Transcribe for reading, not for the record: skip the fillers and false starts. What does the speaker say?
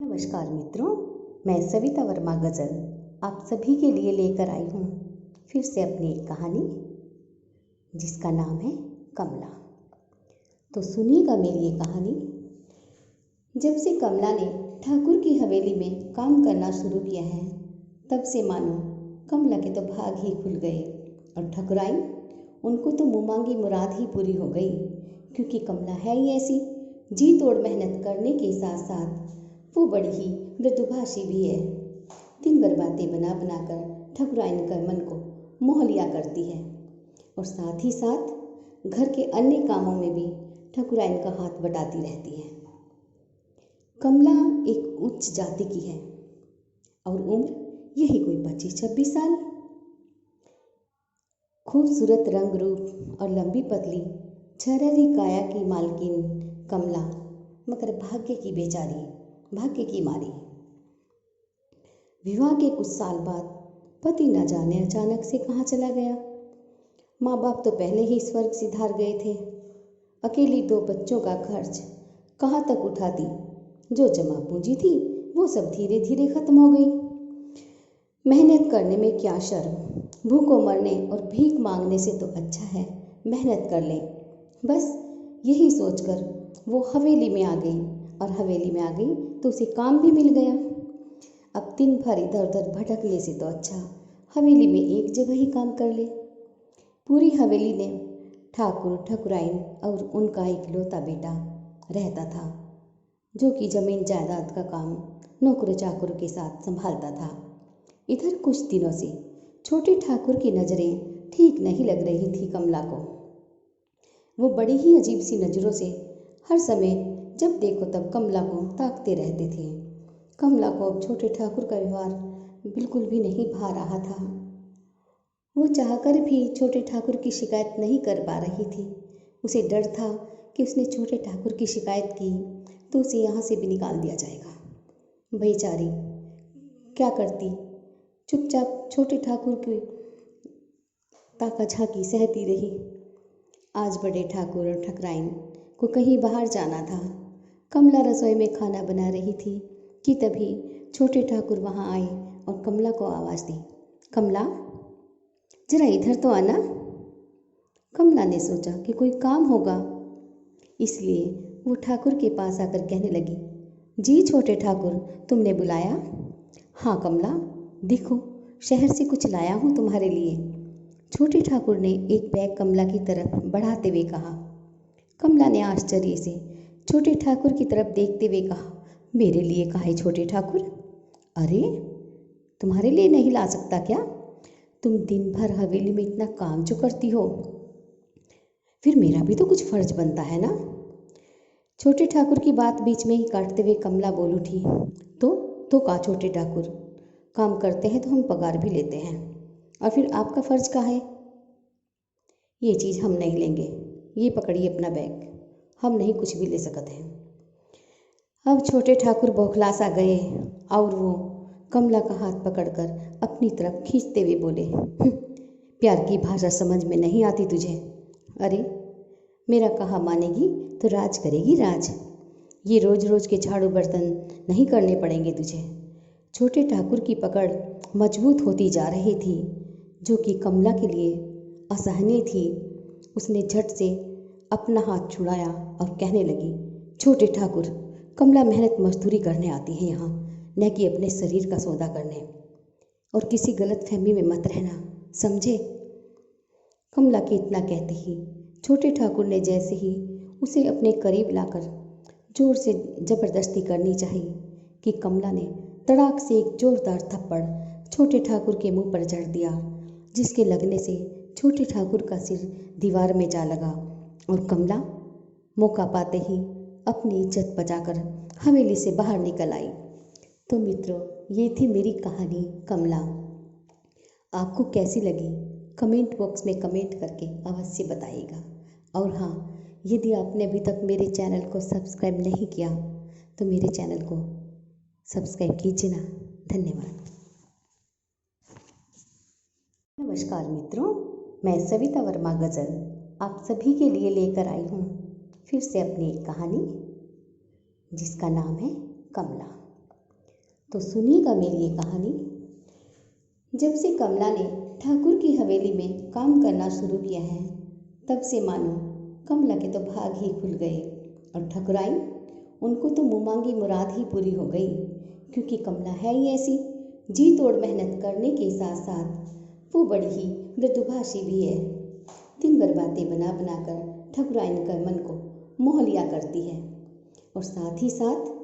नमस्कार मित्रों, मैं सविता वर्मा गज़ल आप सभी के लिए लेकर आई हूँ फिर से अपनी एक कहानी जिसका नाम है कमला। तो सुनिएगा मेरी ये कहानी। जब से कमला ने ठाकुर की हवेली में काम करना शुरू किया है तब से मानो कमला के तो भाग ही खुल गए और ठकुराइन उनको तो मुँह मांगी मुराद ही पूरी हो गई, क्योंकि कमला है ही ऐसी, जी तोड़ मेहनत करने के साथ साथ वो बड़ी ही मृदुभाषी भी है। दिन भर बातें बना बनाकर ठकुराइन का मन को मोह लिया करती है और साथ ही साथ घर के अन्य कामों में भी ठकुराइन का हाथ बटाती रहती है। कमला एक उच्च जाति की है और उम्र यही कोई 25-26 साल। खूबसूरत रंग रूप और लंबी पतली झरहरी काया की मालकिन कमला, मगर भाग्य की बेचारी, भाग्य की मारी। विवाह के कुछ साल बाद पति न जाने अचानक से कहाँ चला गया। माँ बाप तो पहले ही स्वर्ग सिधार गए थे। अकेली 2 बच्चों का खर्च कहाँ तक उठाती। जो जमा पूंजी थी वो सब धीरे धीरे खत्म हो गई। मेहनत करने में क्या शर्म, भूखों मरने और भीख मांगने से तो अच्छा है मेहनत कर ले। बस यही सोचकर वो हवेली में आ गई और हवेली में आ गई तो उसे काम भी मिल गया। अब दिन भर इधर उधर भटकने से तो अच्छा हवेली में एक जगह ही काम कर ले। पूरी हवेली ने ठाकुर ठकुराइन और उनका इकलौता बेटा रहता था, जो कि जमीन जायदाद का काम नौकर चाकर के साथ संभालता था। इधर कुछ दिनों से छोटे ठाकुर की नज़रें ठीक नहीं लग रही थी कमला को। वो बड़ी ही अजीब सी नज़रों से हर समय जब देखो तब कमला को ताकते रहते थे। कमला को अब छोटे ठाकुर का व्यवहार बिल्कुल भी नहीं भा रहा था। वो चाहकर भी छोटे ठाकुर की शिकायत नहीं कर पा रही थी। उसे डर था कि उसने छोटे ठाकुर की शिकायत की तो उसे यहाँ से भी निकाल दिया जाएगा। बेचारी क्या करती, चुपचाप छोटे ठाकुर की ताका झाकी सहती रही। आज बड़े ठाकुर और ठकुराइन को कहीं बाहर जाना था। कमला रसोई में खाना बना रही थी कि तभी छोटे ठाकुर वहाँ आए और कमला को आवाज़ दी, कमला जरा इधर तो आना। कमला ने सोचा कि कोई काम होगा, इसलिए वो ठाकुर के पास आकर कहने लगी, जी छोटे ठाकुर तुमने बुलाया? हाँ कमला, देखो शहर से कुछ लाया हूँ तुम्हारे लिए। छोटे ठाकुर ने एक बैग कमला की तरफ बढ़ाते हुए कहा। कमला ने आश्चर्य से छोटे ठाकुर की तरफ देखते हुए कहा, मेरे लिए काहे छोटे ठाकुर? अरे तुम्हारे लिए नहीं ला सकता क्या? तुम दिन भर हवेली में इतना काम जो करती हो, फिर मेरा भी तो कुछ फर्ज बनता है ना। छोटे ठाकुर की बात बीच में ही काटते हुए कमला बोल उठी, तो का छोटे ठाकुर, काम करते हैं तो हम पगार भी लेते हैं, और फिर आपका फर्ज का है? ये चीज़ हम नहीं लेंगे, ये पकड़िए अपना बैग, हम नहीं कुछ भी ले सकते हैं। अब छोटे ठाकुर बौखला सा गए और वो कमला का हाथ पकड़कर अपनी तरफ खींचते हुए बोले, प्यार की भाषा समझ में नहीं आती तुझे? अरे मेरा कहा मानेगी तो राज करेगी राज। ये रोज रोज के झाड़ू बर्तन नहीं करने पड़ेंगे तुझे। छोटे ठाकुर की पकड़ मजबूत होती जा रही थी, जो कि कमला के लिए असहनीय थी। उसने झट से अपना हाथ छुड़ाया और कहने लगी, छोटे ठाकुर, कमला मेहनत मजदूरी करने आती है यहाँ, न कि अपने शरीर का सौदा करने, और किसी गलत फहमी में मत रहना, समझे? कमला के इतना कहते ही छोटे ठाकुर ने जैसे ही उसे अपने करीब लाकर जोर से जबरदस्ती करनी चाहिए कि कमला ने तड़ाक से एक जोरदार थप्पड़ छोटे ठाकुर के मुंह पर जड़ दिया, जिसके लगने से छोटे ठाकुर का सिर दीवार में जा लगा और कमला मौका पाते ही अपनी इज्जत बचाकर हवेली से बाहर निकल आई। तो मित्रों, ये थी मेरी कहानी कमला। आपको कैसी लगी कमेंट बॉक्स में कमेंट करके अवश्य बताइएगा। और हाँ, यदि आपने अभी तक मेरे चैनल को सब्सक्राइब नहीं किया तो मेरे चैनल को सब्सक्राइब कीजिए ना। धन्यवाद। नमस्कार मित्रों, मैं सविता वर्मा गज़ल आप सभी के लिए लेकर आई हूँ फिर से अपनी एक कहानी जिसका नाम है कमला। तो सुनिएगा मेरी ये कहानी। जब से कमला ने ठाकुर की हवेली में काम करना शुरू किया है, तब से मानो कमला के तो भाग ही खुल गए और ठकुराइन उनको तो मुँह मांगी मुराद ही पूरी हो गई, क्योंकि कमला है ही ऐसी, जी तोड़ मेहनत करने के साथ साथ वो बड़ी ही मृदुभाषी भी है। दिन भर बातें बना बना कर ठकुराइन का मन को मोह लिया करती है और साथ ही साथ